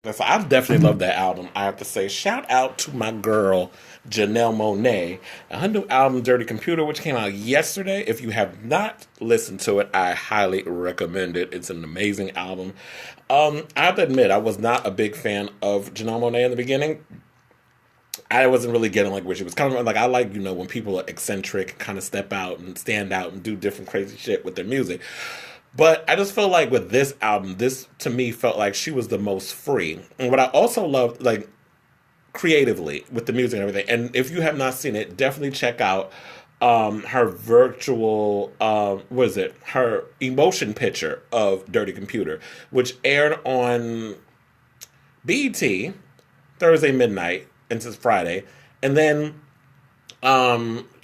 So I've definitely loved that album. I have to say, shout out to my girl Janelle Monae and her new album "Dirty Computer," which came out yesterday. If you have not listened to it, I highly recommend it. It's an amazing album. I have to admit, I was not a big fan of Janelle Monae in the beginning. I wasn't really getting like where she was coming from. Like I like when people are eccentric, kind of step out and stand out and do different crazy shit with their music. But I just feel like with this album, this to me felt like she was the most free. And what I also loved, like creatively with the music and everything. And if you have not seen it, definitely check out her virtual, what is it? Her emotion picture of Dirty Computer, which aired on BET Thursday midnight into Friday, and then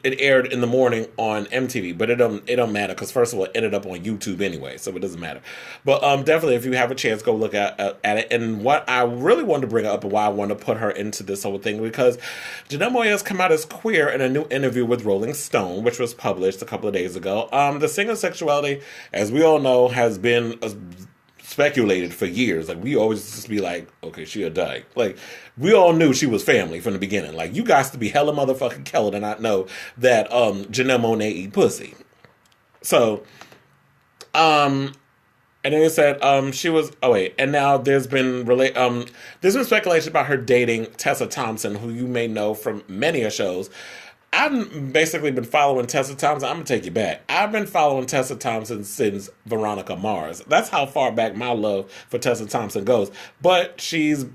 it aired in the morning on MTV, but it don't matter because first of all, it ended up on YouTube anyway, so it doesn't matter. But definitely, if you have a chance, go look at it. And what I really wanted to bring up and why I wanted to put her into this whole thing because Janelle Monae has come out as queer in a new interview with Rolling Stone, which was published a couple of days ago. The singer's sexuality, as we all know, has been speculated for years. Like we always just be like, okay, she a dyke. Like we all knew she was family from the beginning. Like you guys to be hella motherfucking Keller to not know that Janelle Monae eat pussy. So and then it said she was and now there's been speculation about her dating Tessa Thompson, who you may know from many of shows. I've basically been following Tessa Thompson. I'm gonna take you back. I've been following Tessa Thompson since Veronica Mars. That's how far back my love for Tessa Thompson goes. But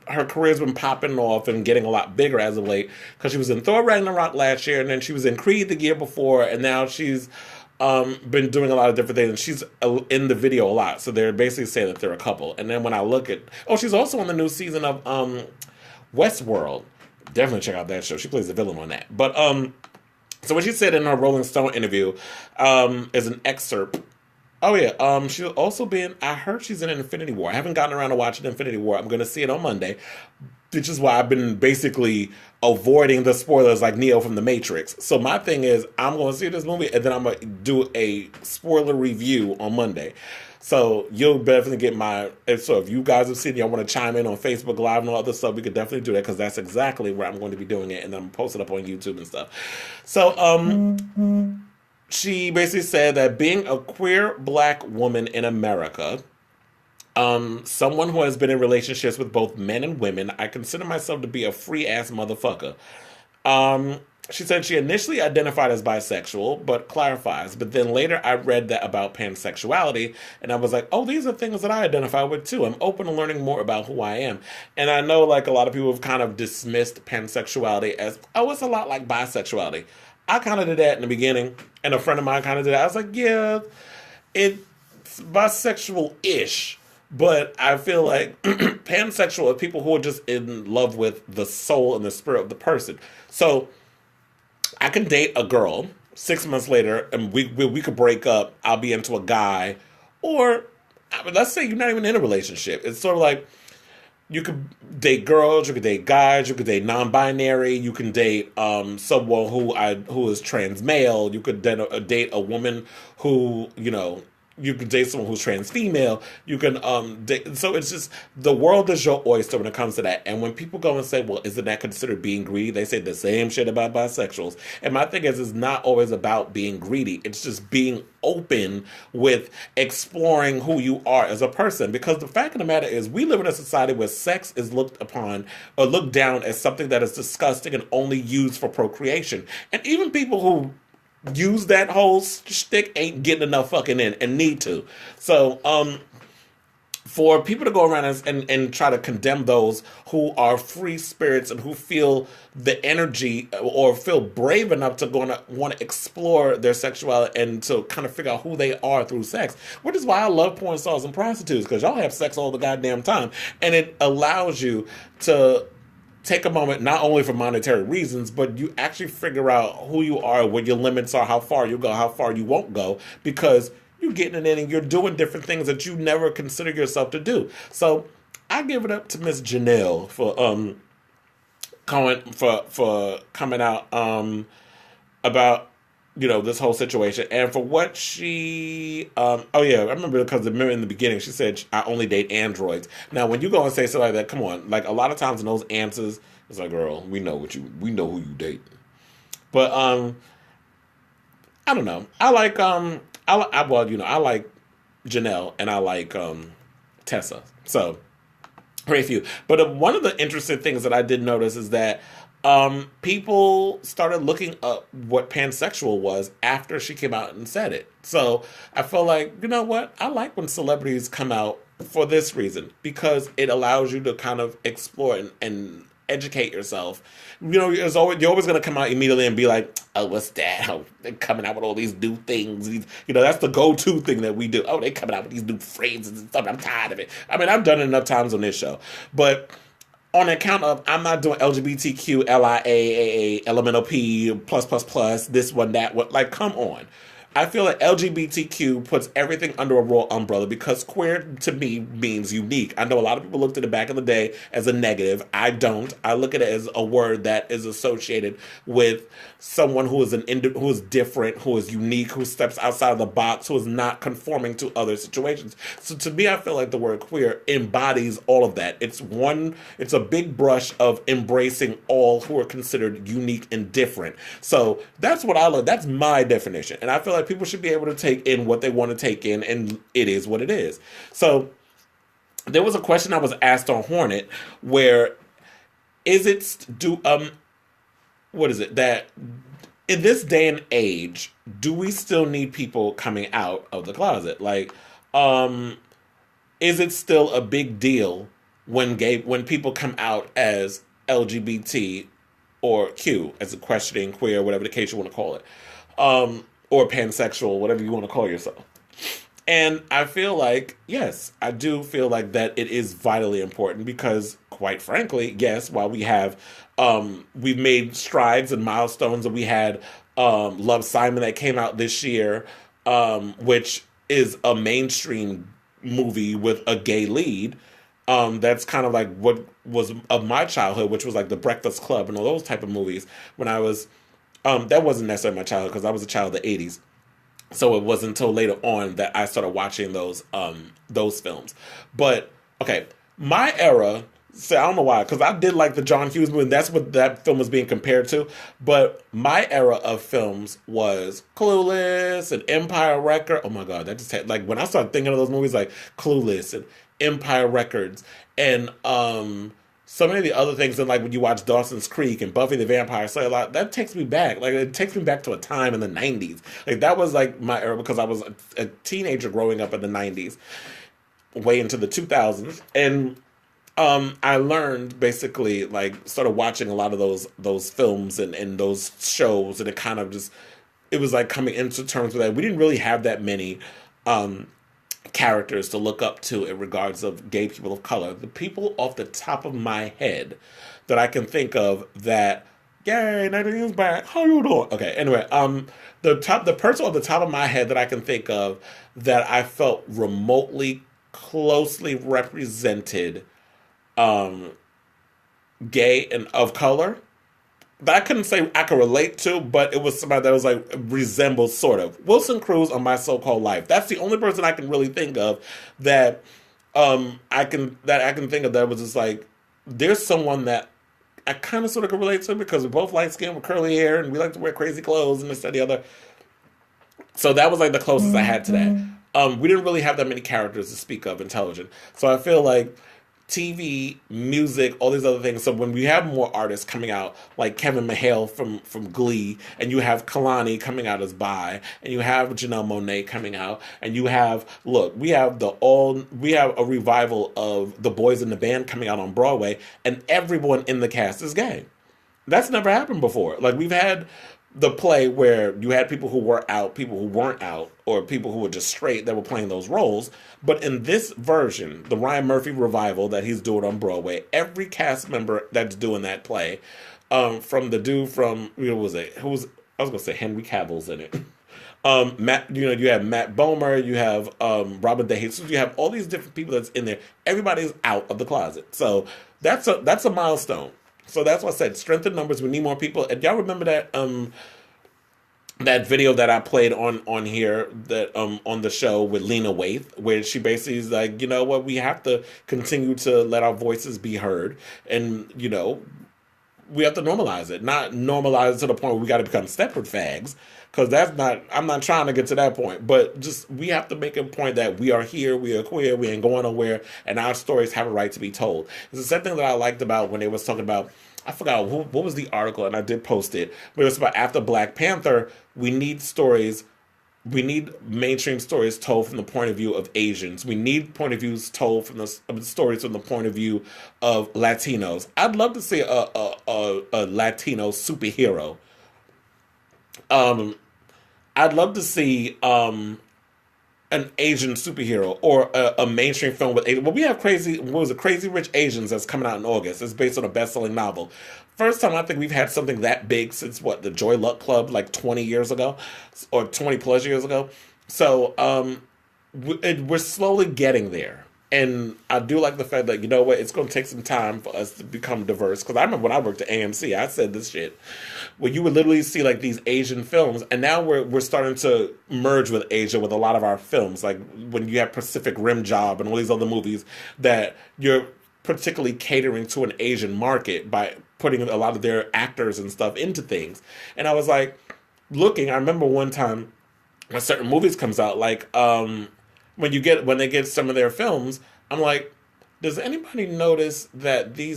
her career's been popping off and getting a lot bigger as of late because she was in Thor Ragnarok last year, and then she was in Creed the year before, and now she's been doing a lot of different things. And she's in the video a lot, so they're basically saying that they're a couple. And then when I look at, she's also on the new season of Westworld. Definitely check out that show. She plays the villain on that. But so what she said in her Rolling Stone interview is an excerpt. Oh yeah, she'll also be in. I heard she's in Infinity War. I haven't gotten around to watching Infinity War. I'm going to see it on Monday, which is why I've been basically avoiding the spoilers like Neo from the Matrix. So my thing is, I'm going to see this movie and then I'm going to do a spoiler review on Monday. So you'll definitely get so if you guys have seen it, y'all want to chime in on Facebook Live and all other stuff, we could definitely do that because that's exactly where I'm going to be doing it, and then I'm posting up on YouTube and stuff. So she basically said that being a queer black woman in America, someone who has been in relationships with both men and women, I consider myself to be a free ass motherfucker. She said she initially identified as bisexual, but clarifies. But then later I read that about pansexuality, and I was like, oh, these are things that I identify with too. I'm open to learning more about who I am. And I know like a lot of people have kind of dismissed pansexuality as, oh, it's a lot like bisexuality. I kind of did that in the beginning, and a friend of mine kind of did that. I was like, yeah, it's bisexual-ish. But I feel like pansexual are people who are just in love with the soul and the spirit of the person. So I can date a girl 6 months later, and we could break up. I'll be into a guy, or let's say you're not even in a relationship. It's sort of like you could date girls, you could date guys, you could date non-binary, you can date someone who is trans male, you could date a woman who you can date someone who's trans female. You can date. So it's just the world is your oyster when it comes to that. And when people go and say, "Well, isn't that considered being greedy?" They say the same shit about bisexuals. And my thing is, it's not always about being greedy. It's just being open with exploring who you are as a person. Because the fact of the matter is, we live in a society where sex is looked upon or looked down as something that is disgusting and only used for procreation. And even people who use that whole shtick ain't getting enough fucking in and need to. So, for people to go around and try to condemn those who are free spirits and who feel the energy or feel brave enough to want to explore their sexuality and to kind of figure out who they are through sex, which is why I love porn stars and prostitutes, because y'all have sex all the goddamn time, and it allows you to take a moment not only for monetary reasons, but you actually figure out who you are, what your limits are, how far you go, how far you won't go, because you're getting it in and you're doing different things that you never consider yourself to do. So I give it up to Miss Janelle for coming out about this whole situation. And for what she, oh yeah, I remember because in the beginning she said, I only date androids. Now, when you go and say something like that, come on. Like, a lot of times in those answers, it's like, girl, we know who you date. But, I don't know. I like, I like Janelle and I like, Tessa. So, very few. But one of the interesting things that I did notice is that people started looking up what pansexual was after she came out and said it. So I feel like, you know what? I like when celebrities come out for this reason, because it allows you to kind of explore and educate yourself. You're always going to come out immediately and be like, oh, what's that? Oh, they're coming out with all these new things. That's the go-to thing that we do. Oh, they're coming out with these new phrases and stuff. I'm tired of it. I mean, I've done it enough times on this show. But on account of, I'm not doing LGBTQ, LIA, elemental P, plus, this one, that one. Like, come on. I feel like LGBTQ puts everything under a royal umbrella, because queer to me means unique. I know a lot of people looked at it back in the day as a negative. I don't. I look at it as a word that is associated with someone who is who is different, who is unique, who steps outside of the box, who is not conforming to other situations. So to me, I feel like the word queer embodies all of that. It's a big brush of embracing all who are considered unique and different. So that's what I love. That's my definition. And I feel like people should be able to take in what they want to take in, and it is what it is. So there was a question I was asked on Hornet where what is it that in this day and age, do we still need people coming out of the closet? Like, is it still a big deal when people come out as LGBT or Q, as a questioning, queer, whatever the case you want to call it, or pansexual, whatever you want to call yourself? And I feel like, yes, I do feel like that it is vitally important, because, quite frankly, yes, while we've made strides and milestones, and we had Love, Simon that came out this year, which is a mainstream movie with a gay lead. That's kind of like what was of my childhood, which was like The Breakfast Club and all those type of movies. When I was, that wasn't necessarily my childhood, because I was a child of the 80s. So it wasn't until later on that I started watching those films. But, okay, my era, I don't know why, because I did like the John Hughes movie, and that's what that film was being compared to. But my era of films was Clueless and Empire Record. Oh my God, that just had, like, when I started thinking of those movies, like Clueless and Empire Records and so many of the other things, and like when you watch Dawson's Creek and Buffy the Vampire Slayer, that takes me back. Like, it takes me back to a time in the 90s. Like, that was like my era, because I was a teenager growing up in the 90s, way into the 2000s. And I learned, basically, like, started watching a lot of those films and those shows, and it kind of just, it was like coming into terms with that. We didn't really have that many characters to look up to in regards of gay people of color. The people off the top of my head that I can think of that, yay, Nadine's back, how you doing? Okay, anyway, the person off the top of my head that I can think of that I felt remotely closely represented gay and of color, that I couldn't say I could relate to, but it was somebody that was like resembled sort of Wilson Cruz on My So-Called Life. That's the only person I can really think of that I can think of that was just like, there's someone that I kind of sort of can relate to, because we both light skin with curly hair and we like to wear crazy clothes and this and the other. So that was like the closest I had to that. We didn't really have that many characters to speak of in television. So I feel like TV, music, all these other things. So when we have more artists coming out, like Kevin McHale from Glee, and you have Kalani coming out as bi, and you have Janelle Monae coming out, and you have, we have a revival of The Boys in the Band coming out on Broadway, and everyone in the cast is gay. That's never happened before. Like, we've had the play where you had people who were out, people who weren't out, or people who were just straight that were playing those roles. But in this version, the Ryan Murphy revival that he's doing on Broadway, every cast member that's doing that play, from the dude from, I was going to say Henry Cavill's in it. Matt, you have Matt Bomer, you have Robert DeJesus, you have all these different people that's in there. Everybody's out of the closet. So that's a milestone. So that's what I said. Strength in numbers. We need more people. And y'all remember that that video that I played on here, that on the show with Lena Waithe, where she basically is like, you know what, we have to continue to let our voices be heard, and we have to normalize it, not normalize it to the point where we got to become separate fags, because that's not. I'm not trying to get to that point, but just we have to make a point that we are here, we are queer, we ain't going nowhere, and our stories have a right to be told. It's the same thing that I liked about when they was talking about. I forgot what was the article, and I did post it, but it was about after Black Panther. We need stories. We need mainstream stories told from the point of view of Asians. We need point of views told from the stories from the point of view of Latinos. I'd love to see a Latino superhero. Um, I'd love to see an Asian superhero or a mainstream film with Asian. Well, we have what was it, Crazy Rich Asians that's coming out in August. It's based on a best-selling novel. First time I think we've had something that big since what, the Joy Luck Club, like 20 years ago or 20 plus years ago. So we're slowly getting there. And I do like the fact that, you know what, it's going to take some time for us to become diverse. Because I remember when I worked at AMC, I said this shit, where you would literally see like these Asian films. And now we're starting to merge with Asia with a lot of our films. Like when you have Pacific Rim Job and all these other movies that you're particularly catering to an Asian market by putting a lot of their actors and stuff into things. And I was like, I remember one time when certain movies comes out, like, when they get some of their films, I'm like, does anybody notice that the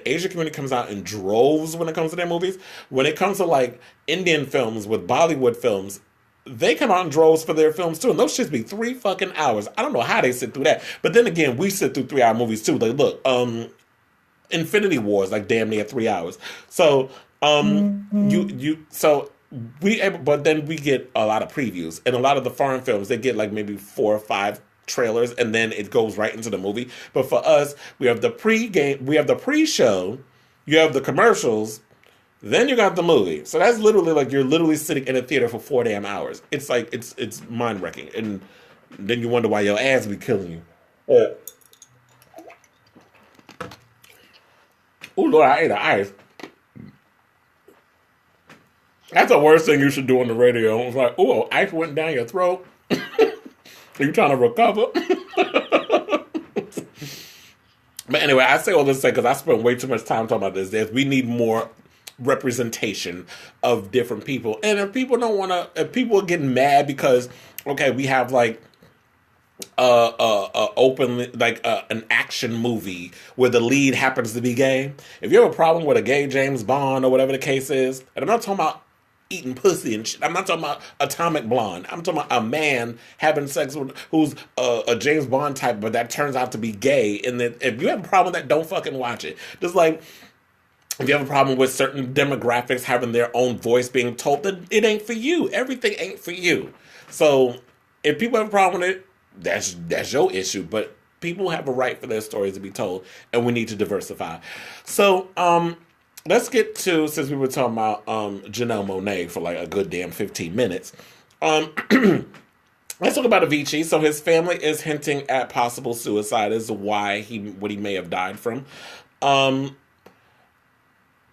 Asian community comes out in droves when it comes to their movies? When it comes to like Indian films with Bollywood films, they come out in droves for their films too, and those shits be 3 fucking hours. I don't know how they sit through that, but then again, we sit through 3-hour movies too. Like, look, Infinity War is like damn near 3 hours. So, so but then we get a lot of previews, and a lot of the foreign films they get like maybe 4 or 5 trailers, and then it goes right into the movie. But for us, we have the pre-game, we have the pre-show, you have the commercials, then you got the movie. So that's literally like you're literally sitting in a theater for 4 damn hours. It's like it's mind wrecking, and then you wonder why your ass be killing you. Oh Lord, I ate an ice. That's the worst thing you should do on the radio. It's like, oh, ice went down your throat. Are you trying to recover? But anyway, I say all this because I spent way too much time talking about this. We need more representation of different people. And if people don't want to, if people are getting mad because, okay, we have like open like an action movie where the lead happens to be gay. If you have a problem with a gay James Bond or whatever the case is, and I'm not talking about eating pussy and shit. I'm not talking about Atomic Blonde. I'm talking about a man having sex with who's a James Bond type, but that turns out to be gay. And then if you have a problem with that, don't fucking watch it. Just like if you have a problem with certain demographics having their own voice being told, that it ain't for you. Everything ain't for you. So if people have a problem with it, that's your issue. But people have a right for their stories to be told, and we need to diversify. So, let's get to, since we were talking about Janelle Monae for like a good damn 15 minutes. Let's talk about Avicii. So his family is hinting at possible suicide as to what he may have died from.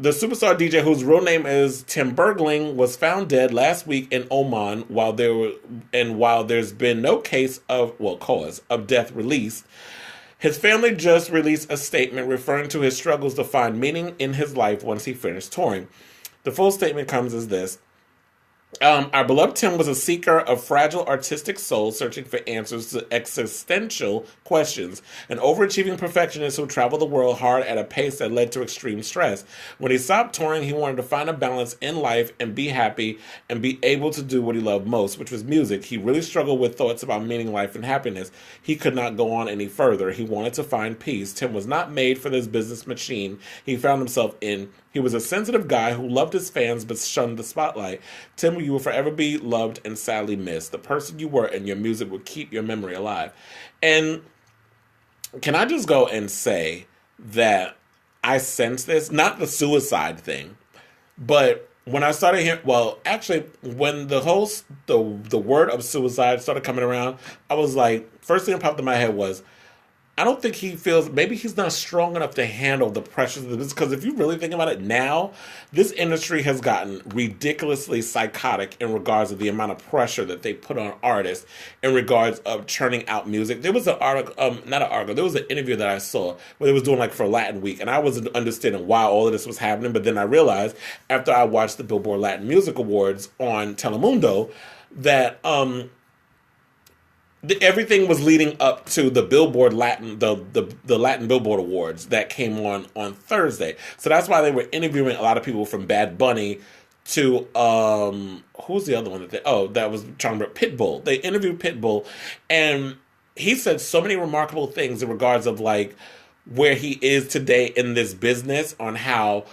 The superstar DJ, whose real name is Tim Bergling, was found dead last week in Oman while there's been no cause of death released. His family just released a statement referring to his struggles to find meaning in his life once he finished touring. The full statement comes as this. Our beloved Tim was a seeker of fragile artistic soul searching for answers to existential questions, an overachieving perfectionist who traveled the world hard at a pace that led to extreme stress. When he stopped touring, he wanted to find a balance in life and be happy and be able to do what he loved most, which was music. He really struggled with thoughts about meaning, life, and happiness. He could not go on any further. He wanted to find peace. Tim was not made for this business machine he found himself in. He was a sensitive guy who loved his fans but shunned the spotlight. Tim, you will forever be loved and sadly missed. The person you were and your music will keep your memory alive. And can I just go and say that I sense this, not the suicide thing, but when I started hearing, when the word of suicide started coming around, I was like, first thing that popped in my head was, I don't think he feels, maybe he's not strong enough to handle the pressures of this. Because if you really think about it now, this industry has gotten ridiculously psychotic in regards to the amount of pressure that they put on artists in regards of churning out music. There was an article, not an article, there was an interview that I saw where they was doing like for Latin Week, and I wasn't understanding why all of this was happening. But then I realized after I watched the Billboard Latin Music Awards on Telemundo that everything was leading up to the Billboard Latin, the Latin Billboard Awards that came on Thursday. So that's why they were interviewing a lot of people from Bad Bunny to who's the other one that was talking about Pitbull. They interviewed Pitbull, and he said so many remarkable things in regards of like where he is today in this business, on how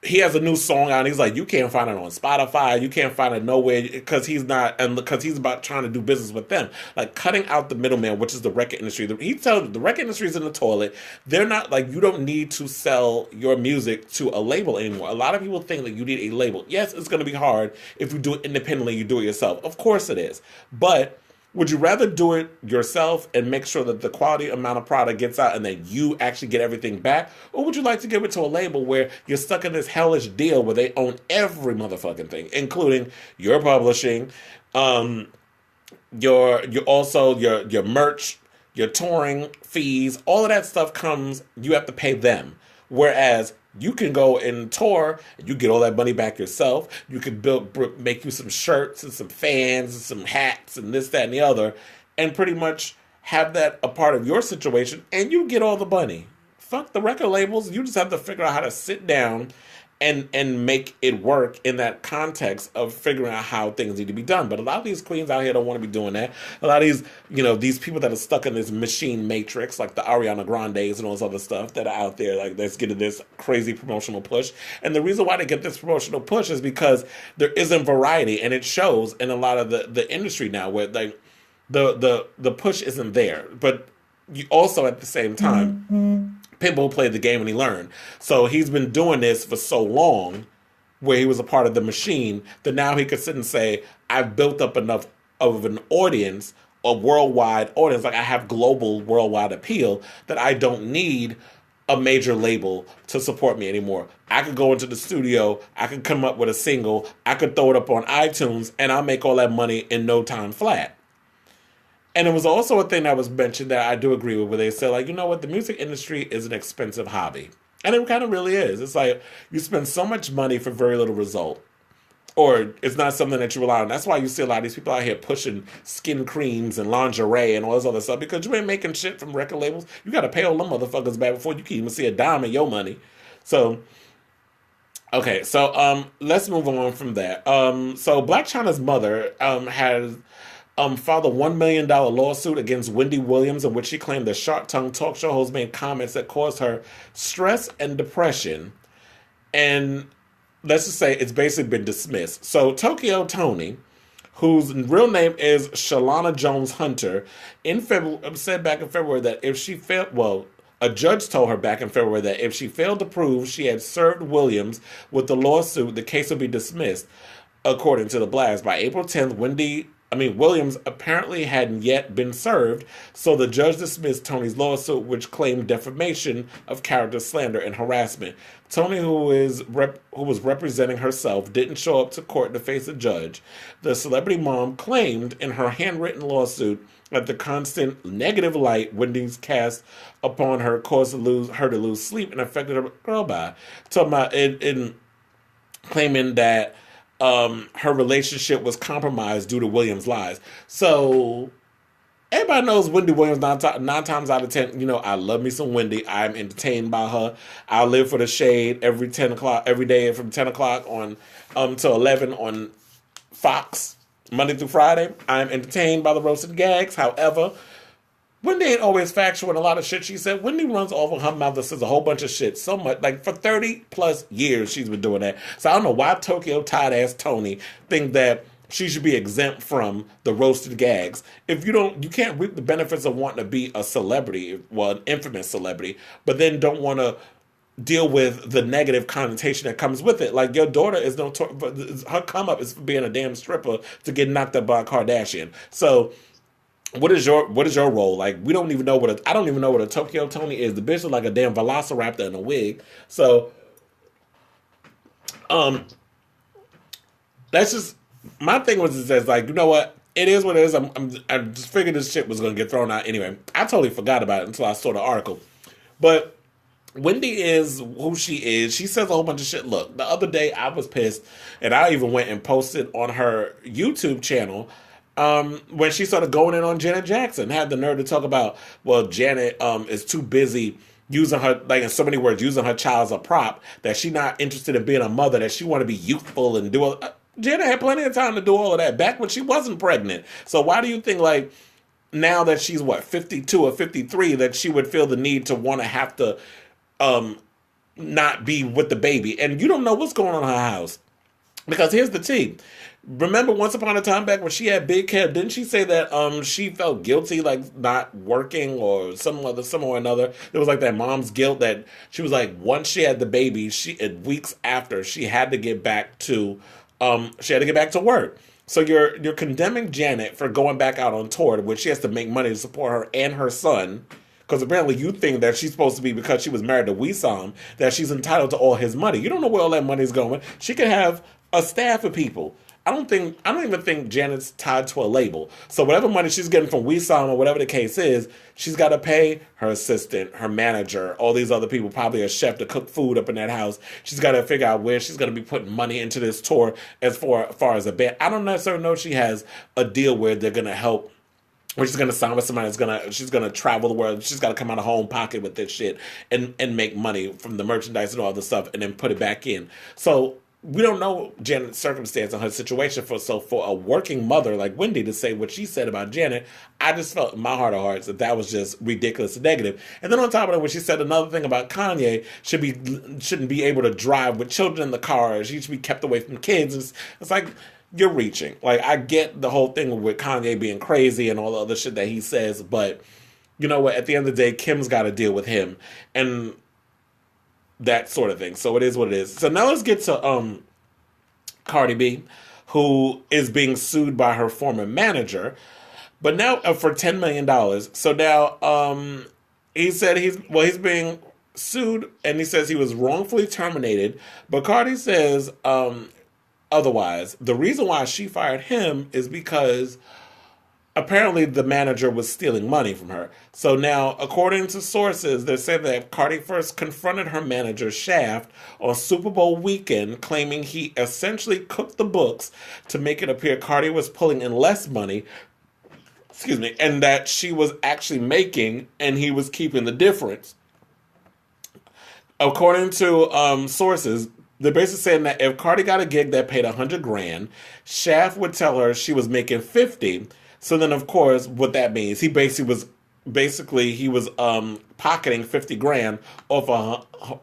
he has a new song out and he's like, you can't find it on Spotify, you can't find it nowhere, because he's about trying to do business with them, like cutting out the middleman, which is the record industry. He tells the record industry is in the toilet. They're not, like, you don't need to sell your music to a label anymore. A lot of people think that you need a label. Yes, it's going to be hard if you do it independently, you do it yourself. Of course it is. But would you rather do it yourself and make sure that the quality amount of product gets out and that you actually get everything back? Or would you like to give it to a label where you're stuck in this hellish deal where they own every motherfucking thing, including your publishing, your merch, your touring fees, all of that stuff comes, you have to pay them. Whereas you can go and tour, and you get all that money back yourself. You can make you some shirts and some fans and some hats and this, that, and the other, and pretty much have that a part of your situation, and you get all the money. Fuck the record labels. You just have to figure out how to sit down and make it work in that context of figuring out how things need to be done. But a lot of these queens out here don't want to be doing that. A lot of these, these people that are stuck in this machine matrix, like the Ariana Grandes and all this other stuff that are out there, like that's getting this crazy promotional push. And the reason why they get this promotional push is because there isn't variety, and it shows in a lot of the industry now, where like the push isn't there. But you also at the same time, Pitbull played the game and he learned. So he's been doing this for so long, where he was a part of the machine, that now he could sit and say, I've built up enough of an audience, a worldwide audience, like I have global worldwide appeal, that I don't need a major label to support me anymore. I could go into the studio, I could come up with a single, I could throw it up on iTunes, and I'll make all that money in no time flat. And it was also a thing that was mentioned that I do agree with, where they said, like, you know what, the music industry is an expensive hobby. And it kind of really is. It's like you spend so much money for very little result. Or it's not something that you rely on. That's why you see a lot of these people out here pushing skin creams and lingerie and all this other stuff, because you ain't making shit from record labels. You got to pay all them motherfuckers back before you can even see a dime of your money. So, okay, so let's move on from that. So Blac Chyna's mother has filed a $1 million lawsuit against Wendy Williams, in which she claimed the Shark Tongue talk show host made comments that caused her stress and depression. And let's just say it's basically been dismissed. So Tokyo Toni, whose real name is Shalana Jones Hunter, said back in February that if she failed, a judge told her back in February that if she failed to prove she had served Williams with the lawsuit, the case would be dismissed, according to the blast. By April 10th, Williams apparently hadn't yet been served, so the judge dismissed Toni's lawsuit, which claimed defamation of character, slander, and harassment. Toni, who was representing herself, didn't show up to court to face a judge. The celebrity mom claimed in her handwritten lawsuit that the constant negative light Wendy's cast upon her caused her to lose sleep and affected her girl by. Claiming that her relationship was compromised due to Williams' lies. So everybody knows Wendy Williams 9 times out of 10. I love me some Wendy. I'm entertained by her. I live for the shade every day from 10 o'clock on to 11 on Fox, Monday through Friday. I'm entertained by the roasted gags. However, Wendy ain't always factual in a lot of shit she said. Wendy runs over her mouth and says a whole bunch of shit so much. Like, for 30 plus years, she's been doing that. So I don't know why Tokyo tight-ass Toni think that she should be exempt from the roasted gags. If you can't reap the benefits of wanting to be a celebrity, well, an infamous celebrity, but then don't want to deal with the negative connotation that comes with it. Like, your daughter is her come up is for being a damn stripper to get knocked up by a Kardashian. So what is your role? Like, we don't even know I don't even know what a Tokyo Tony is. The bitch is like a damn velociraptor in a wig. So um that's just my thing was is like, you know what? It is what it is. I just figured this shit was gonna get thrown out anyway. I totally forgot about it until I saw the article. But Wendy is who she is. She says a whole bunch of shit. Look, the other day I was pissed, and I even went and posted on her YouTube channel when she started going in on Janet Jackson. Had the nerve to talk about, well, Janet is too busy using her, like in so many words, using her child as a prop, that she not interested in being a mother, that she want to be youthful and do all. Janet had plenty of time to do all of that back when she wasn't pregnant. So why do you think, like, now that she's what, 52 or 53, that she would feel the need to want to have to um not be with the baby? And you don't know what's going on in her house, because here's the tea. Remember once upon a time back when she had big hair, didn't she say that she felt guilty, like not working or some or another? There was like that mom's guilt, that she was like, once she had the baby, weeks after, she had to get back to work. So you're condemning Janet for going back out on tour, which she has to make money to support her and her son. Because apparently you think that she's supposed to be, because she was married to Wissam, that she's entitled to all his money. You don't know where all that money's going. She could have a staff of people. I don't even think Janet's tied to a label. So whatever money she's getting from Wissam or whatever the case is, she's got to pay her assistant, her manager, all these other people, probably a chef to cook food up in that house. She's got to figure out where she's going to be putting money into this tour far as a band. I don't necessarily know if she has a deal where they're going to help, or she's gonna sign with somebody she's gonna travel the world. She's gotta come out of her own pocket with this shit and make money from the merchandise and all the stuff and then put it back in. So we don't know Janet's circumstance and her situation. For a working mother like Wendy to say what she said about Janet, I just felt in my heart of hearts that was just ridiculous and negative. And then on top of that, when she said another thing about Kanye shouldn't be able to drive with children in the car, she should be kept away from kids. It's like, you're reaching. Like, I get the whole thing with Kanye being crazy and all the other shit that he says, but you know what? At the end of the day, Kim's got to deal with him and that sort of thing. So it is what it is. So now let's get to Cardi B, who is being sued by her former manager, but now for $10 million. So now he said he's being sued, and he says he was wrongfully terminated, but Cardi says otherwise. The reason why she fired him is because apparently the manager was stealing money from her. So now, according to sources, they said that Cardi first confronted her manager, Shaft, on Super Bowl weekend, claiming he essentially cooked the books to make it appear Cardi was pulling in less money, excuse me, and that she was actually making and he was keeping the difference. According to sources, they're basically saying that if Cardi got a gig that paid 100 grand, Shaft would tell her she was making 50. So then, of course, what that means, he was pocketing 50 grand off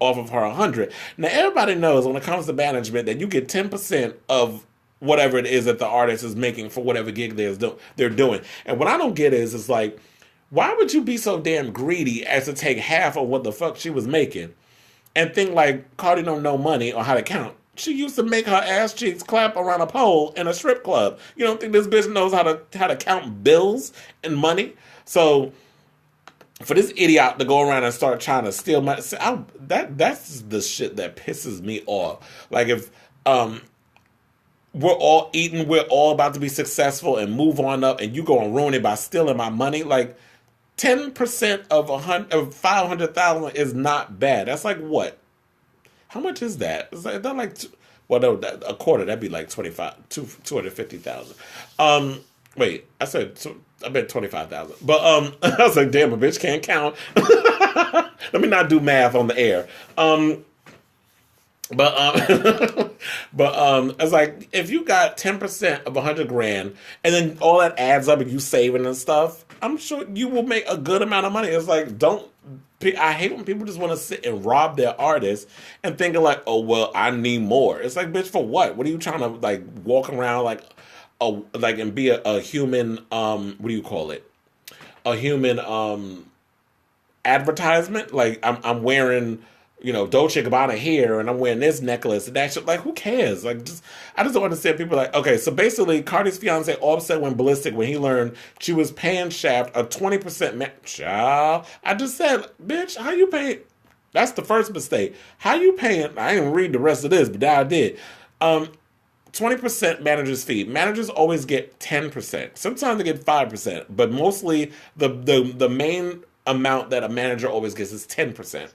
of her 100. Now, everybody knows when it comes to management that you get 10% of whatever it is that the artist is making for whatever gig they're doing. And what I don't get is like, why would you be so damn greedy as to take half of what the fuck she was making and think like Cardi don't know money or how to count? She used to make her ass cheeks clap around a pole in a strip club. You don't think this bitch knows how to count bills and money? So for this idiot to go around and start trying to steal money, that's the shit that pisses me off. Like, if we're all eating, we're all about to be successful and move on up, and you go and ruin it by stealing my money, like 10% of 500,000 is not bad. That's like what? How much is that? Is that like, well, no, a quarter, that'd be like 250,000. Wait, I bet 25,000. But I was like, damn, a bitch can't count. Let me not do math on the air. But it's like, if you got 10% of 100 grand and then all that adds up and you saving and stuff, I'm sure you will make a good amount of money. It's like, I hate when people just want to sit and rob their artists and thinking like, oh, well, I need more. It's like, bitch, for what? What are you trying to like walk around like and be a human, what do you call it? A human advertisement? Like, I'm wearing Dolce & Gabbana here, and I'm wearing this necklace and that shit. Like, who cares? Like, I just don't understand people like, okay, so basically, Cardi's fiance Offset went ballistic when he learned she was paying Shaft a 20% child. I just said, bitch, how you paying? That's the first mistake. How you paying? I didn't read the rest of this, but now I did. 20% manager's fee. Managers always get 10%. Sometimes they get 5%, but mostly the main amount that a manager always gets is 10%.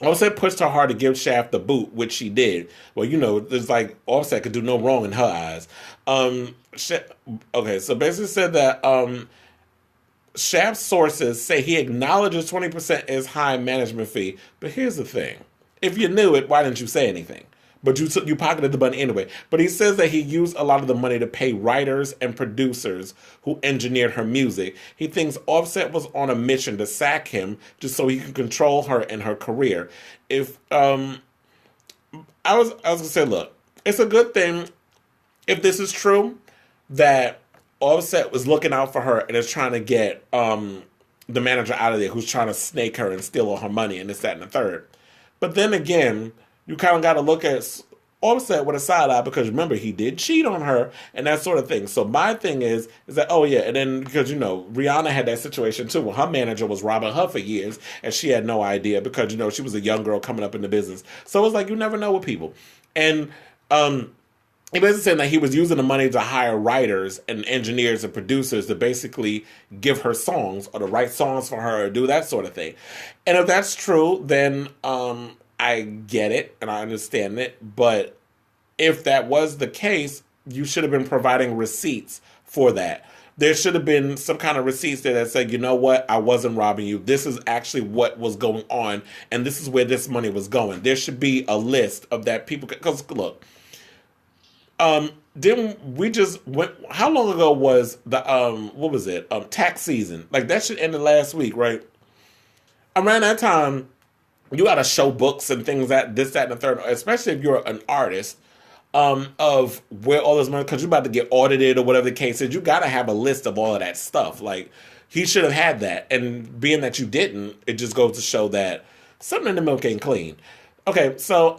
Offset pushed her hard to give Shaft the boot, which she did. Well, there's like Offset could do no wrong in her eyes. Okay, so basically said that Shaft's sources say he acknowledges 20% is high management fee. But here's the thing: if you knew it, why didn't you say anything? But you pocketed the money anyway. But he says that he used a lot of the money to pay writers and producers who engineered her music. He thinks Offset was on a mission to sack him just so he can control her and her career. If I was gonna say, look, it's a good thing if this is true that Offset was looking out for her and is trying to get the manager out of there who's trying to snake her and steal all her money and this, that, and the third. But then again, you kind of got to look at Offset with a side eye because remember, he did cheat on her and that sort of thing. So my thing is that, oh yeah, and then because, Rihanna had that situation too. Well, her manager was robbing her for years and she had no idea because, she was a young girl coming up in the business. So it's like, you never know with people. And he basically said that he was using the money to hire writers and engineers and producers to basically give her songs or to write songs for her or do that sort of thing. And if that's true, then I get it and I understand it. But if that was the case, you should have been providing receipts for that. There should have been some kind of receipts there that said, you know what, I wasn't robbing you. This is actually what was going on, and this is where this money was going. There should be a list of that people. Because look, didn't we just went? How long ago was the what was it? Tax season. Like that should ended last week, right? Around that time, you got to show books and things that this, that, and the third. Especially if you're an artist, of where all this money, because you're about to get audited or whatever the case is. You got to have a list of all of that stuff. Like he should have had that, and being that you didn't, it just goes to show that something in the milk ain't clean. Okay, so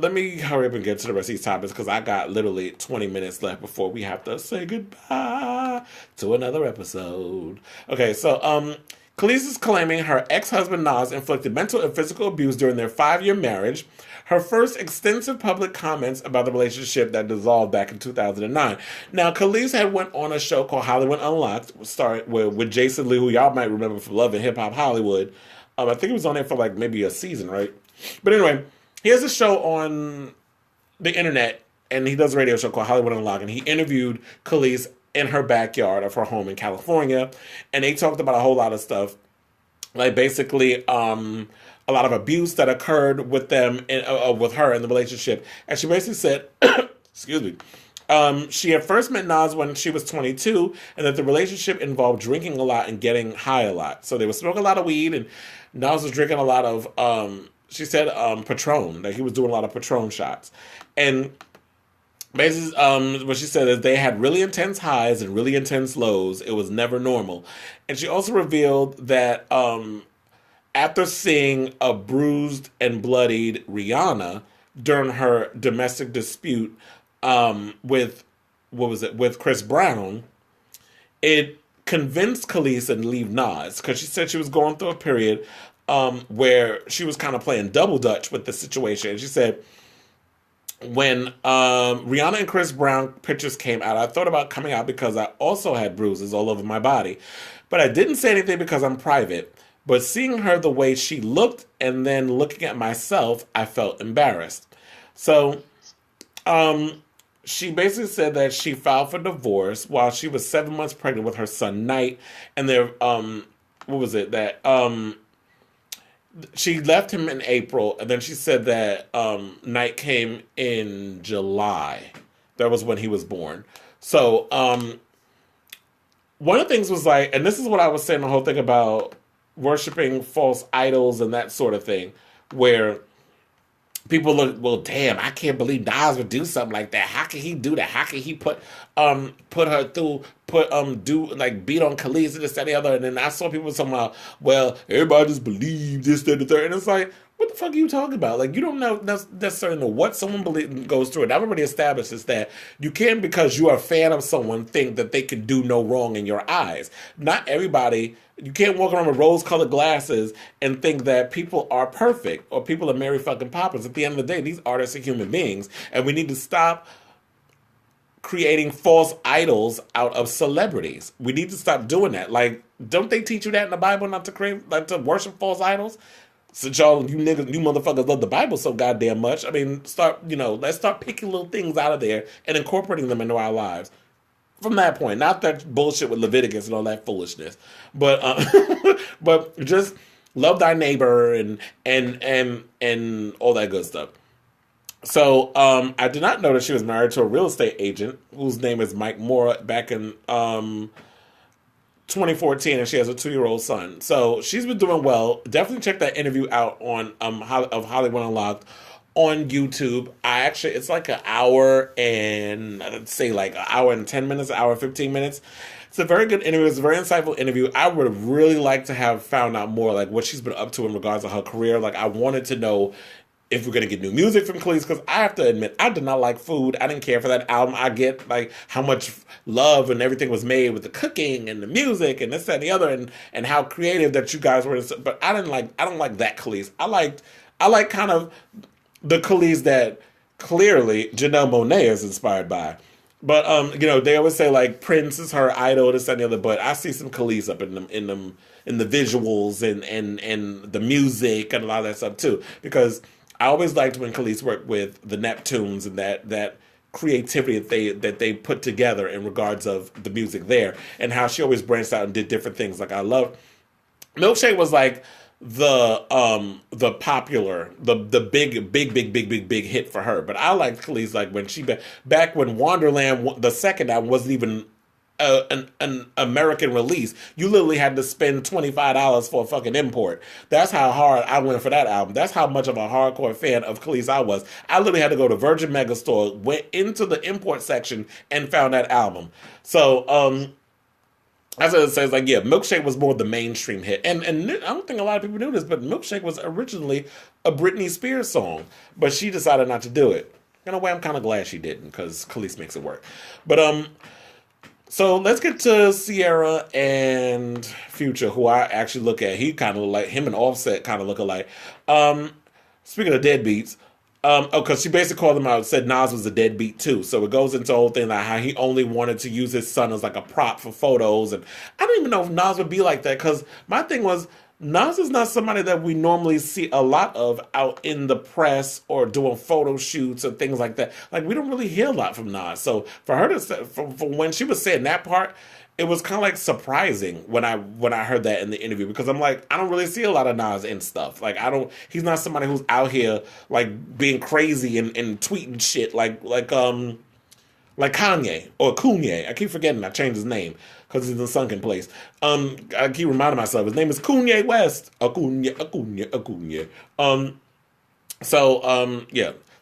let me hurry up and get to the rest of these topics because I got literally 20 minutes left before we have to say goodbye to another episode. Okay, so Khalees is claiming her ex-husband Nas inflicted mental and physical abuse during their 5-year marriage. Her first extensive public comments about the relationship that dissolved back in 2009. Now, Khalees had went on a show called Hollywood Unlocked, started with Jason Lee, who y'all might remember from Love and Hip Hop Hollywood. I think he was on there for like maybe a season, right? But anyway, he has a show on the internet, and he does a radio show called Hollywood Unlocked, and he interviewed Khalees in her backyard of her home in California, and they talked about a whole lot of stuff, like basically a lot of abuse that occurred with them, with her in the relationship, and she basically said, excuse me, she had first met Nas when she was 22, and that the relationship involved drinking a lot and getting high a lot. So they would smoke a lot of weed, and Nas was drinking a lot of, she said, Patron. Like he was doing a lot of Patron shots. And basically, what she said is they had really intense highs and really intense lows. It was never normal. And she also revealed that after seeing a bruised and bloodied Rihanna during her domestic dispute with Chris Brown, it convinced Khalees to leave Nas because she said she was going through a period where she was kind of playing double dutch with the situation. She said, when Rihanna and Chris Brown pictures came out, I thought about coming out because I also had bruises all over my body. But I didn't say anything because I'm private. But seeing her the way she looked and then looking at myself, I felt embarrassed. So she basically said that she filed for divorce while she was 7 months pregnant with her son, Knight. And there, she left him in April, and then she said that Knight came in July. That was when he was born. So one of the things was like, and this is what I was saying, the whole thing about worshiping false idols and that sort of thing, where people look, well, damn, I can't believe Nas would do something like that. How can he do that? How can he put put her through, do like beat on Khalees and this, that, and the other. And then I saw people talking about, well, everybody just believe this, that, and the third. And it's like, what the fuck are you talking about? Like, you don't know necessarily know what someone goes through. And I've already established is that you can't, because you are a fan of someone, think that they can do no wrong in your eyes. Not everybody. You can't walk around with rose-colored glasses and think that people are perfect or people are Mary fucking Poppins. At the end of the day, these artists are human beings, and we need to stop creating false idols out of celebrities. We need to stop doing that. Like, don't they teach you that in the Bible, not to create, like, to worship false idols? Since y'all, you niggas, you motherfuckers love the Bible so goddamn much, I mean, let's start picking little things out of there and incorporating them into our lives. From that point, not that bullshit with Leviticus and all that foolishness, but but just love thy neighbor and all that good stuff. So I did not know that she was married to a real estate agent whose name is Mike Moore back in 2014, and she has a 2-year-old son. So she's been doing well. Definitely check that interview out on of Hollywood Unlocked on YouTube. It's like an hour and I'd say like an hour and 10 minutes, an hour and 15 minutes. It's a very good interview. It's a very insightful interview. I would have really liked to have found out more, like what she's been up to in regards to her career. Like, I wanted to know if we're going to get new music from Khalees, because I have to admit, I did not like Food. I didn't care for that album. I get like how much love and everything was made with the cooking and the music and this, that, and the other, and how creative that you guys were. But I don't like that Khalees. I like kind of the Khalees that clearly Janelle Monae is inspired by. But they always say like Prince is her idol, this and the other. But I see some Khalees up in the visuals and the music and a lot of that stuff too. Because I always liked when Khalees worked with the Neptunes and that creativity that they put together in regards of the music there, and how she always branched out and did different things. Like, I love Milkshake was like the popular, the big hit for her. But I liked Khalees like when she back when Wonderland, the second album, wasn't even an American release. You literally had to spend $25 for a fucking import. That's how hard I went for that album. That's how much of a hardcore fan of Khalees I was. I literally had to go to Virgin Megastore, went into the import section, and found that album. So as it says, like, yeah, Milkshake was more the mainstream hit. And I don't think a lot of people knew this, but Milkshake was originally a Britney Spears song, but she decided not to do it. In a way, I'm kind of glad she didn't, because Khalees makes it work. But so let's get to Sierra and Future, who I actually look at. He kind of look like him, and Offset kind of look alike. Speaking of deadbeats, because she basically called him out and said Nas was a deadbeat too. So it goes into the whole thing like how he only wanted to use his son as like a prop for photos. And I don't even know if Nas would be like that, because my thing was, Nas is not somebody that we normally see a lot of out in the press or doing photo shoots or things like that. Like, we don't really hear a lot from Nas. So for her to say, for when she was saying that part, it was kind of like surprising when I heard that in the interview, because I'm like, I don't really see a lot of Nas in stuff. Like, he's not somebody who's out here like being crazy and tweeting shit like Kanye or Kanye. I keep forgetting. I changed his name because he's in Sunken Place. I keep reminding myself his name is Kanye West. Acuna. Yeah.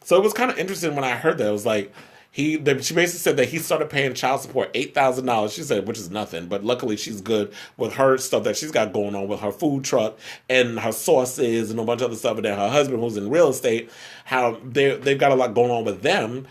So it was kind of interesting when I heard that. It was like she basically said that he started paying child support $8,000. She said, which is nothing, but luckily she's good with her stuff that she's got going on with her food truck and her sauces and a bunch of other stuff. And then her husband, who's in real estate, how they've got a lot going on with them.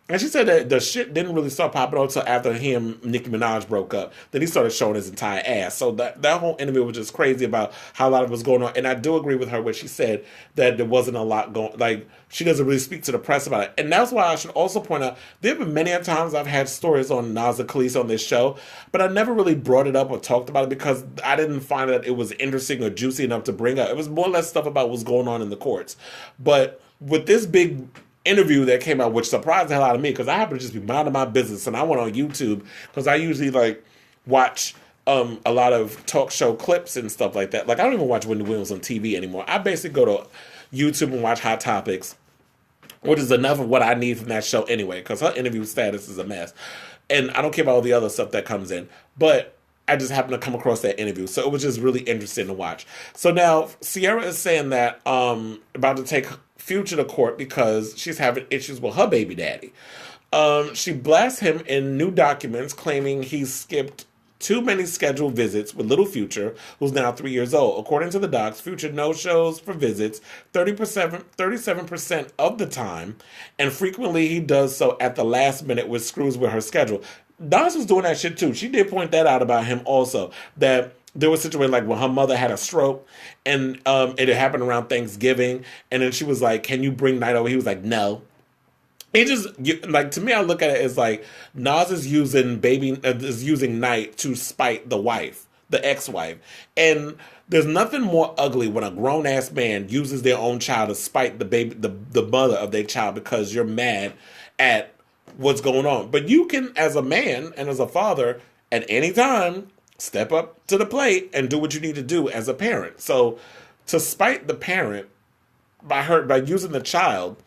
And she said that the shit didn't really start popping up until after he and Nicki Minaj broke up. Then he started showing his entire ass. So that whole interview was just crazy about how a lot of it was going on. And I do agree with her when she said that there wasn't a lot going, like, she doesn't really speak to the press about it. And that's why I should also point out, there have been many times I've had stories on Nas and Khalees on this show, but I never really brought it up or talked about it because I didn't find that it was interesting or juicy enough to bring up. It was more or less stuff about what's going on in the courts. But with this big interview that came out, which surprised the hell out of me, because I happen to just be minding my business, and I went on YouTube because I usually like watch a lot of talk show clips and stuff like that. Like, I don't even watch Wendy Williams on TV anymore. I basically go to YouTube and watch Hot Topics, which is enough of what I need from that show anyway, because her interview status is a mess, and I don't care about all the other stuff that comes in, but I just happened to come across that interview, so it was just really interesting to watch. So now Sierra is saying that about to take Future to court because she's having issues with her baby daddy. She blasts him in new documents, claiming he skipped too many scheduled visits with little Future, who's now 3 years old. According to the docs, Future no-shows for visits 37% of the time, and frequently he does so at the last minute, which screws with her schedule. Nas was doing that shit too. She did point that out about him also, that there was a situation like when her mother had a stroke and it had happened around Thanksgiving, and then she was like, can you bring Night over? He was like, no. It just like, to me, I look at it as like Nas is using Night to spite the wife, the ex-wife, and there's nothing more ugly when a grown ass man uses their own child to spite the baby, the mother of their child, because you're mad at what's going on. But you can, as a man and as a father, at any time step up to the plate and do what you need to do as a parent. So to spite the parent by using the child,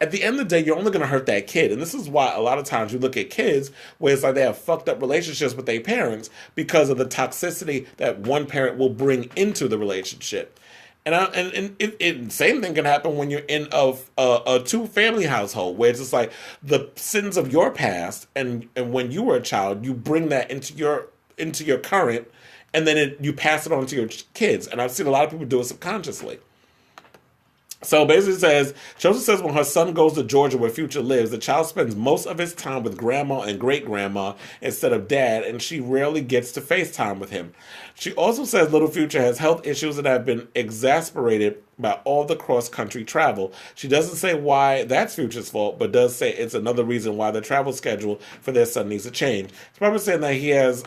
at the end of the day, you're only going to hurt that kid. And this is why a lot of times you look at kids where it's like they have fucked up relationships with their parents because of the toxicity that one parent will bring into the relationship. And same thing can happen when you're in a two-family household, where it's just like the sins of your past, and when you were a child, you bring that into your current, and then you pass it on to your kids. And I've seen a lot of people do it subconsciously. So basically Joseph says when her son goes to Georgia where Future lives, the child spends most of his time with grandma and great-grandma instead of dad, and she rarely gets to FaceTime with him. She also says little Future has health issues that have been exacerbated by all the cross-country travel. She doesn't say why that's Future's fault, but does say it's another reason why the travel schedule for their son needs to change. She's probably saying that he has...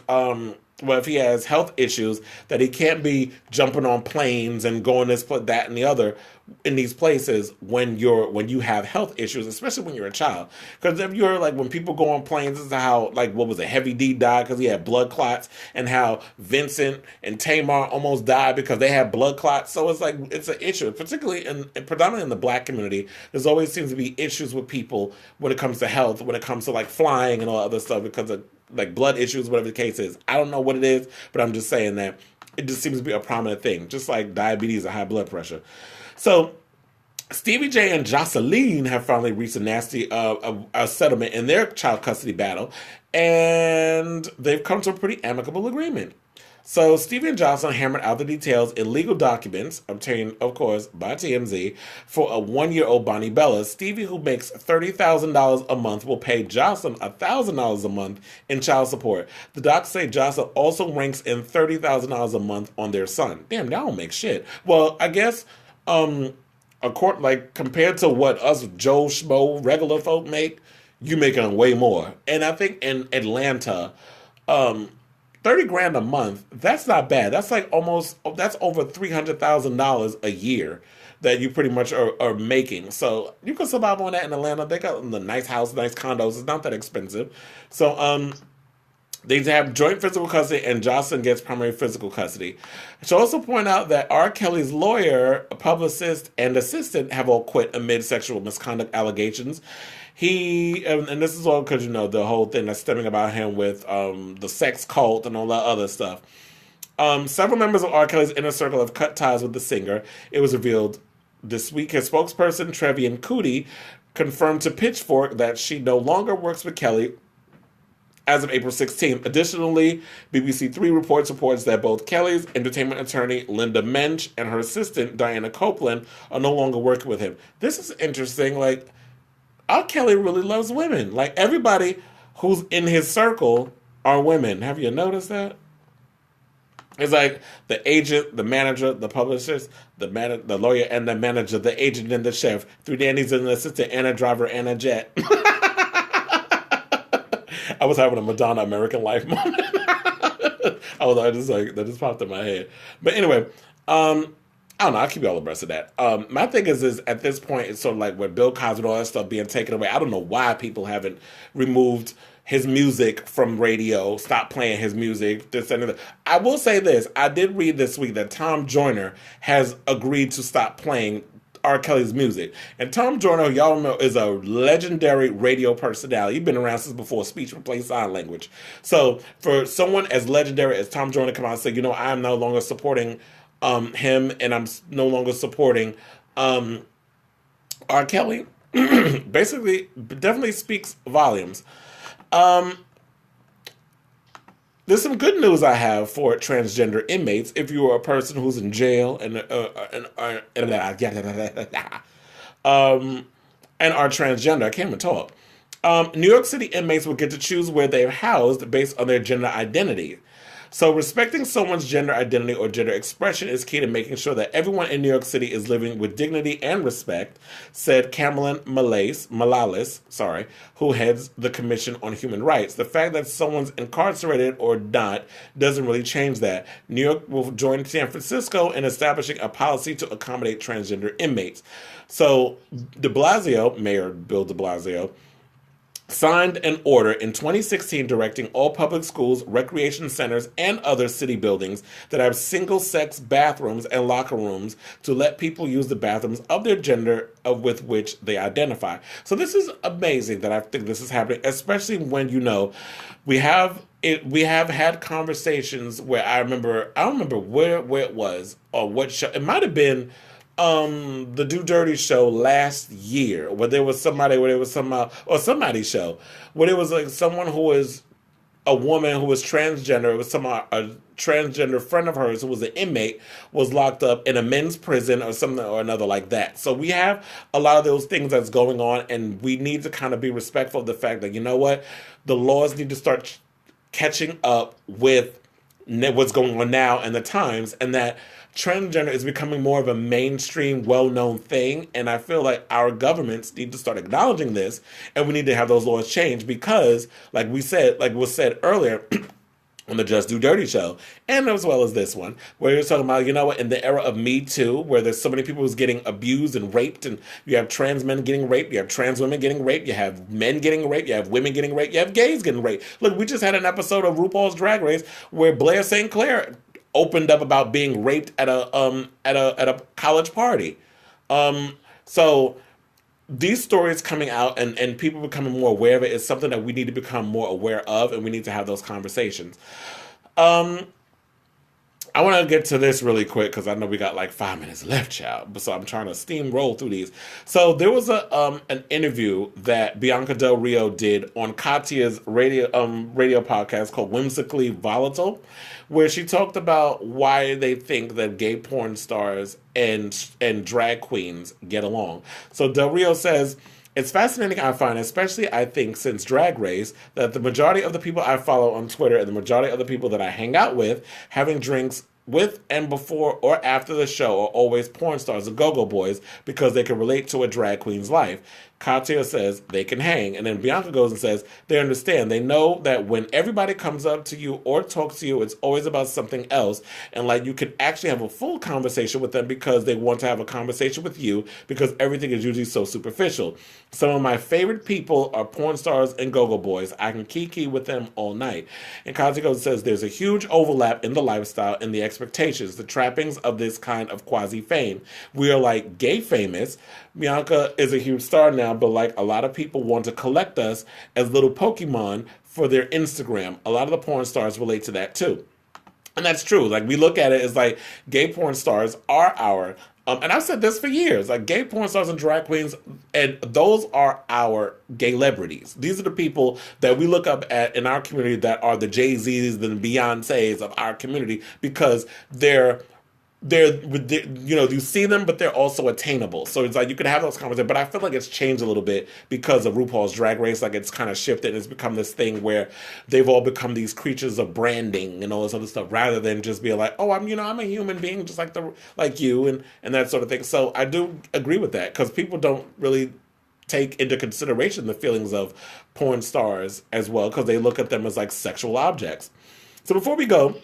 if he has health issues, that he can't be jumping on planes and going this, that, and the other in these places when you have health issues, especially when you're a child. Because if you're like, when people go on planes, this is how, like, what was it, Heavy D died because he had blood clots, and how Vincent and Tamar almost died because they had blood clots. So it's like, it's an issue, particularly predominantly in the black community. There's always seems to be issues with people when it comes to health, when it comes to like flying and all other stuff, because of like blood issues, whatever the case is. I don't know what it is, but I'm just saying that it just seems to be a prominent thing, just like diabetes and high blood pressure. So Stevie J and Jocelyn have finally reached a nasty a settlement in their child custody battle, and they've come to a pretty amicable agreement. So Stevie and Jocelyn hammered out the details in legal documents obtained, of course, by TMZ for a 1-year-old Bonnie Bella. Stevie, who makes $30,000 a month, will pay Jocelyn $1,000 a month in child support. The docs say Jocelyn also ranks in $30,000 a month on their son. Damn, that don't make shit. Well, I guess, compared to what us Joe Schmo regular folk make, you making way more. And I think in Atlanta, 30 grand a month, that's not bad. That's like that's over $300,000 a year that you pretty much are making. So you can survive on that in Atlanta. They got the nice house, nice condos. It's not that expensive. So they have joint physical custody, and Jocelyn gets primary physical custody. She'll also point out that R. Kelly's lawyer, publicist, and assistant have all quit amid sexual misconduct allegations. And this is all because, the whole thing that's stemming about him with the sex cult and all that other stuff. Several members of R. Kelly's inner circle have cut ties with the singer. It was revealed this week. His spokesperson, Trevian Cootie, confirmed to Pitchfork that she no longer works with Kelly as of April 16th. Additionally, BBC Three reports that both Kelly's entertainment attorney, Linda Mensch, and her assistant, Diana Copeland, are no longer working with him. This is interesting. Like, R. Kelly really loves women. Like, everybody who's in his circle are women. Have you noticed that? It's like the agent, the manager, the publicist, the lawyer, and the manager, the agent, and the chef. 3 nannies and an assistant, and a driver, and a jet. I was having a Madonna American Life moment. That just popped in my head. But anyway, I don't know. I'll keep you all abreast of that. My thing is at this point, it's sort of like with Bill Cosby and all that stuff being taken away. I don't know why people haven't removed his music from radio, stopped playing his music, this and that. I will say this. I did read this week that Tom Joyner has agreed to stop playing R. Kelly's music. And Tom Joyner, y'all know, is a legendary radio personality. He's been around since before speech replaced sign language. So for someone as legendary as Tom Joyner come out and say, I'm no longer supporting him, and I'm no longer supporting R. Kelly. Basically, definitely speaks volumes. Um, there's some good news I have for transgender inmates. If you are a person who's in jail um, and are transgender, I can't even talk. New York City inmates will get to choose where they're housed based on their gender identity. So, respecting someone's gender identity or gender expression is key to making sure that everyone in New York City is living with dignity and respect, said Cameron Malalis, who heads the Commission on Human Rights. The fact that someone's incarcerated or not doesn't really change that. New York will join San Francisco in establishing a policy to accommodate transgender inmates. So, Mayor Bill de Blasio, signed an order in 2016 directing all public schools, recreation centers, and other city buildings that have single-sex bathrooms and locker rooms to let people use the bathrooms of their gender with which they identify. So this is amazing that I think this is happening, especially when, we have had conversations where I don't remember where it was or what show. It might have been the Do Dirty show last year, where there was somebody's show, where there was like someone who was a woman who was transgender. It was a transgender friend of hers who was an inmate, was locked up in a men's prison or something or another like that. So we have a lot of those things that's going on, and we need to kind of be respectful of the fact that, the laws need to start catching up with what's going on now and the times, and that transgender is becoming more of a mainstream, well-known thing. And I feel like our governments need to start acknowledging this, and we need to have those laws changed because, like was said earlier, on the Just Do Dirty show, and as well as this one, where you're talking about, in the era of Me Too, where there's so many people who's getting abused and raped, and you have trans men getting raped, you have trans women getting raped, you have men getting raped, you have women getting raped, you have gays getting raped. Look, we just had an episode of RuPaul's Drag Race where Blair St. Clair opened up about being raped at a college party. So these stories coming out and people becoming more aware of it is something that we need to become more aware of, and we need to have those conversations. I want to get to this really quick because I know we got like 5 minutes left, child. So I'm trying to steamroll through these. So there was an interview that Bianca Del Rio did on Katya's radio podcast called Whimsically Volatile, where she talked about why they think that gay porn stars and drag queens get along. So Del Rio says, "It's fascinating, I find, especially I think since Drag Race, that the majority of the people I follow on Twitter and the majority of the people that I hang out with, having drinks with and before or after the show, are always porn stars or go-go boys because they can relate to a drag queen's life." Katya says they can hang. And then Bianca goes and says they understand. They know that when everybody comes up to you or talks to you, it's always about something else. And like you can actually have a full conversation with them because they want to have a conversation with you because everything is usually so superficial. Some of my favorite people are porn stars and go-go boys. I can kiki with them all night. And Katya goes and says there's a huge overlap in the lifestyle and the expectations, the trappings of this kind of quasi-fame. We are like gay famous. Bianca is a huge star now, but like a lot of people want to collect us as little Pokemon for their Instagram. A lot of the porn stars relate to that too. And that's true. Like we look at it as like gay porn stars are our, and I've said this for years, like gay porn stars and drag queens, and those are our gay celebrities. These are the people that we look up at in our community that are the Jay-Z's and Beyoncé's of our community because they're you see them, but they're also attainable. So it's like you can have those conversations, but I feel like it's changed a little bit because of RuPaul's Drag Race. Like it's kind of shifted and it's become this thing where they've all become these creatures of branding and all this other stuff, rather than just being like, oh, I'm a human being just like you and that sort of thing. So I do agree with that because people don't really take into consideration the feelings of porn stars as well because they look at them as like sexual objects. So before we go,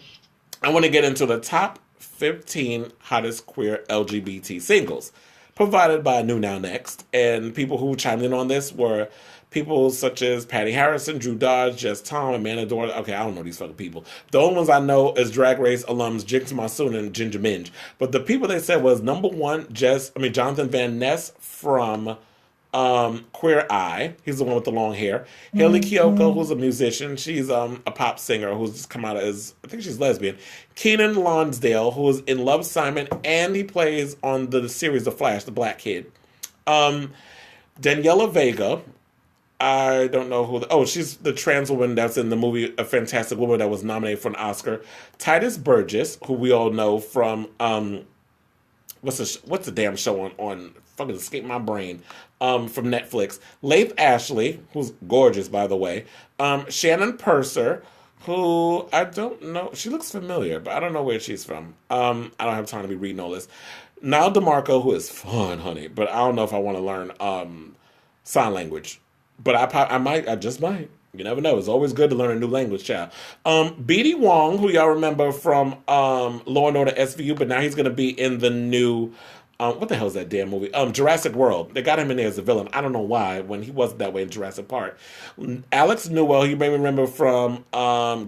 I want to get into the top 15 hottest queer LGBT singles provided by New Now Next. And people who chimed in on this were people such as Patty Harrison, Drew Dodge, Jess Tom, Amanda Dorn. Okay, I don't know these fucking people. The only ones I know is Drag Race alums Jinx Monsoon and Ginger Minge. But the people they said was number one, Jonathan Van Ness from Queer Eye. He's the one with the long hair. Haley Kiyoko, who's a musician. She's a pop singer who's just come out as, I think she's lesbian. Keenan Lonsdale, who is in Love, Simon, and he plays on the series The Flash, the black kid. Daniela Vega. I don't know who. She's the trans woman that's in the movie A Fantastic Woman that was nominated for an Oscar. Titus Burgess, who we all know from what's the damn show on fucking escape my brain from Netflix. Leif Ashley, who's gorgeous by the way. Shannon Purser, who I don't know. She looks familiar, but I don't know where she's from. I don't have time to be reading all this. Niall DeMarco, who is fun, honey, but I don't know if I want to learn sign language. But I just might. You never know. It's always good to learn a new language, child. BD Wong, who y'all remember from Law and Order SVU, but now he's going to be in the new, what the hell is that damn movie? Jurassic World. They got him in there as a villain. I don't know why, when he wasn't that way in Jurassic Park. Alex Newell, you may remember from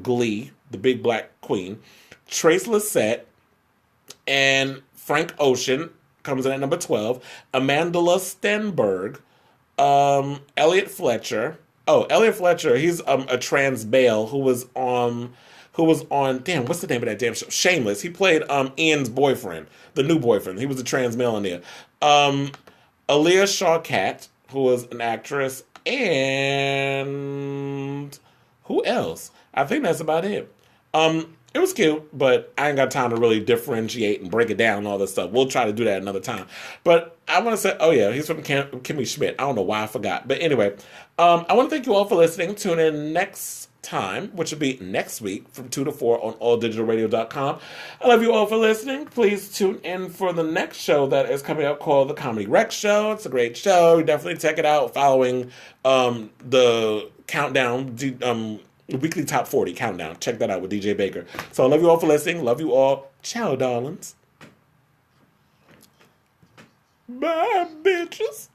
Glee, the Big Black Queen. Trace Lissette and Frank Ocean comes in at number 12. Amandla Stenberg. Elliot Fletcher. Oh, Elliot Fletcher. He's a trans male who was on. Damn, what's the name of that damn show? Shameless. He played Ian's boyfriend, the new boyfriend. He was a trans male in there. Aaliyah Shawkat, who was an actress, and who else? I think that's about it. It was cute, but I ain't got time to really differentiate and break it down and all this stuff. We'll try to do that another time. But I want to say, oh yeah, he's from Kimmy Schmidt. I don't know why I forgot. But anyway, I want to thank you all for listening. Tune in next time, which will be next week from 2 to 4 on alldigitalradio.com. I love you all for listening. Please tune in for the next show that is coming up called The Comedy Rex Show. It's a great show. Definitely check it out following the countdown, weekly top 40 countdown. Check that out with DJ Baker. So I love you all for listening. Love you all. Ciao, darlings. Bye, bitches.